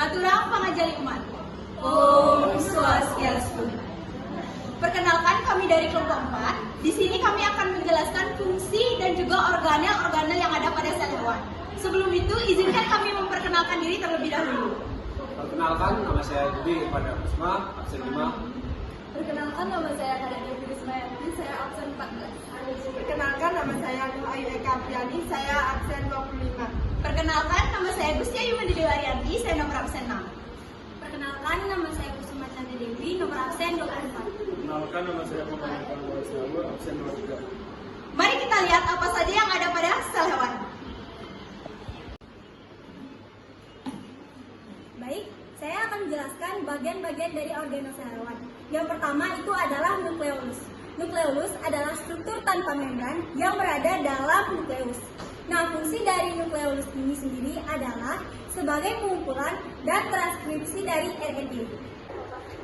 Aturang pangajali umat. Om Swastiastu. Perkenalkan, kami dari kelompok 4. Di sini kami akan menjelaskan fungsi dan juga organel-organel yang ada pada sel hewan. Sebelum itu, izinkan kami memperkenalkan diri terlebih dahulu. Perkenalkan, nama saya Budi pada Kusma, absen 5. Perkenalkan, nama saya Kadek Rismayanti, saya absen 14. Perkenalkan, nama saya Ayu Eka Apriani, saya absen 25. Perkenalkan, nama saya Gustia Yumadi Dewarianti, saya nomor absen 6. Perkenalkan, nama saya Kusuma Chandra Dewi, nomor absen 24. Perkenalkan, nama saya Muhammad Anwar Syawa, absen 23. Mari kita lihat apa saja yang ada pada sel hewan. Baik, saya akan menjelaskan bagian-bagian dari organel sel hewan. Yang pertama itu adalah nukleolus. Nukleolus adalah struktur tanpa membran yang berada dalam nukleus. Nah, fungsi dari nukleolus ini sendiri adalah sebagai pengumpulan dan transkripsi dari RNA.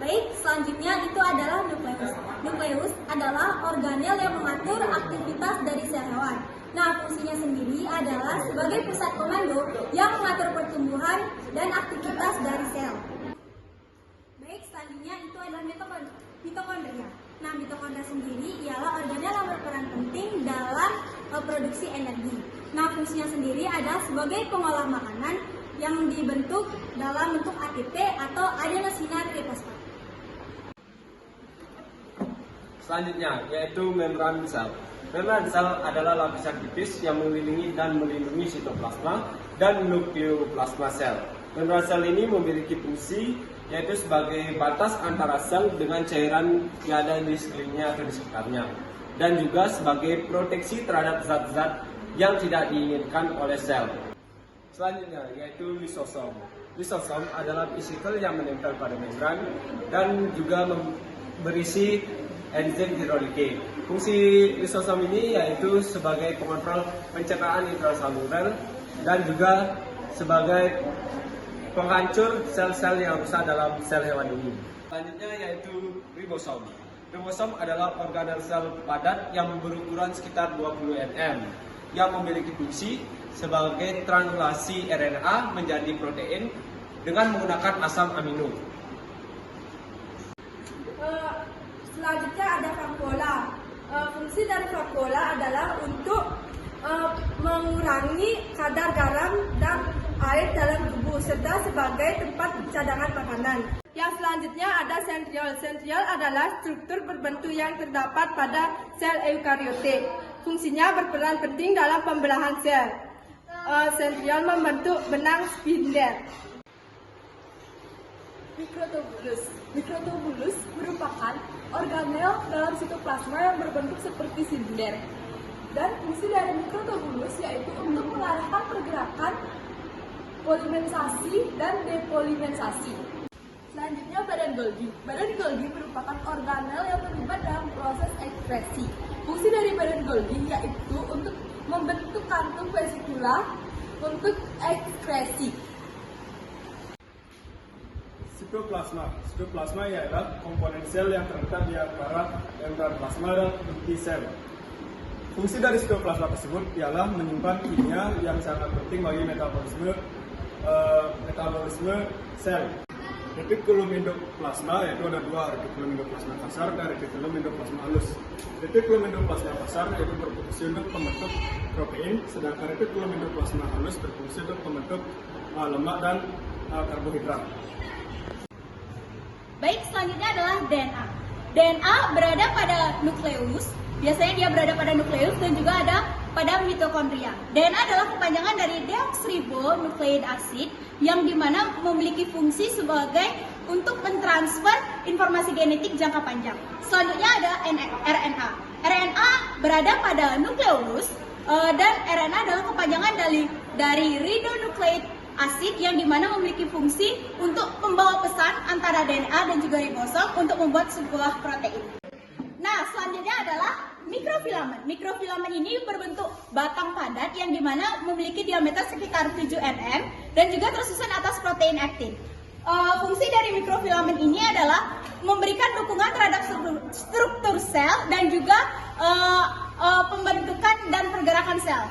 Baik, selanjutnya itu adalah nukleus. Nukleus adalah organel yang mengatur aktivitas dari sel hewan. Nah, fungsinya sendiri adalah sebagai pusat komando yang mengatur pertumbuhan dan aktivitas dari sel. Baik, selanjutnya itu adalah mitokondria. Nah, mitokondria sendiri ialah organel yang berperan penting dalam produksi energi. Nah, fungsinya sendiri adalah sebagai pengolah makanan yang dibentuk dalam bentuk ATP atau adenosinar trifosfat. Selanjutnya, yaitu membran sel. Membran sel adalah lapisan tipis yang mengelilingi dan melindungi sitoplasma dan nukleoplasma sel. Membran sel ini memiliki fungsi yaitu sebagai batas antara sel dengan cairan yang ada di sekelilingnya atau di sekitarnya, dan juga sebagai proteksi terhadap zat-zat yang tidak diinginkan oleh sel. Selanjutnya, yaitu lisosom. Lisosom adalah vesikel yang menempel pada membran dan juga berisi enzim hidrolike. Fungsi lisosom ini yaitu sebagai pengontrol pencernaan intraseluler dan juga sebagai penghancur sel-sel yang rusak dalam sel hewan ini. Selanjutnya yaitu ribosom. Ribosom adalah organel sel padat yang berukuran sekitar 20 nm yang memiliki fungsi sebagai translasi RNA menjadi protein dengan menggunakan asam amino. Selanjutnya ada vakuola. Fungsi dari vakuola adalah untuk mengurangi kadar garam dan air dalam tubuh serta sebagai tempat cadangan makanan. Yang selanjutnya ada sentriol. Sentriol adalah struktur berbentuk yang terdapat pada sel eukariotik. Fungsinya berperan penting dalam pembelahan sel. Sentriol membentuk benang spindle. Mikrotubulus. Mikrotubulus merupakan organel dalam sitoplasma yang berbentuk seperti silinder. Dan fungsi dari mikrotubulus yaitu untuk mengarahkan pergerakan polimerisasi dan depolimerisasi. Selanjutnya badan Golgi. Badan Golgi merupakan organel yang terlibat dalam proses ekskresi. Fungsi dari badan Golgi yaitu untuk membentuk kantung vesikula untuk ekskresi. Sitoplasma. Sitoplasma ialah komponen sel yang terletak di antara membran plasma dan inti sel. Fungsi dari sitoplasma tersebut ialah menyimpan kimia yang sangat penting bagi metabolisme sel. Retikulum endoplasma, yaitu ada dua, retikulum endoplasma kasar dan retikulum endoplasma halus. Retikulum endoplasma kasar yaitu berfungsi untuk membentuk protein, sedangkan retikulum endoplasma halus berfungsi untuk membentuk lemak dan karbohidrat. Baik, selanjutnya adalah DNA. DNA berada pada nukleus. Biasanya dia berada pada nukleus dan juga ada pada mitokondria. DNA adalah kepanjangan dari deoksiribonukleik acid yang dimana memiliki fungsi sebagai untuk mentransfer informasi genetik jangka panjang. Selanjutnya ada RNA. RNA berada pada nukleolus dan RNA adalah kepanjangan dari ribonucleic acid yang dimana memiliki fungsi untuk membawa pesan antara DNA dan juga ribosom untuk membuat sebuah protein. Nah, selanjutnya adalah mikrofilamen. Mikrofilamen ini berbentuk batang padat yang dimana memiliki diameter sekitar 7 nm dan juga tersusun atas protein aktin. Fungsi dari mikrofilamen ini adalah memberikan dukungan terhadap struktur sel dan juga pembentukan dan pergerakan sel.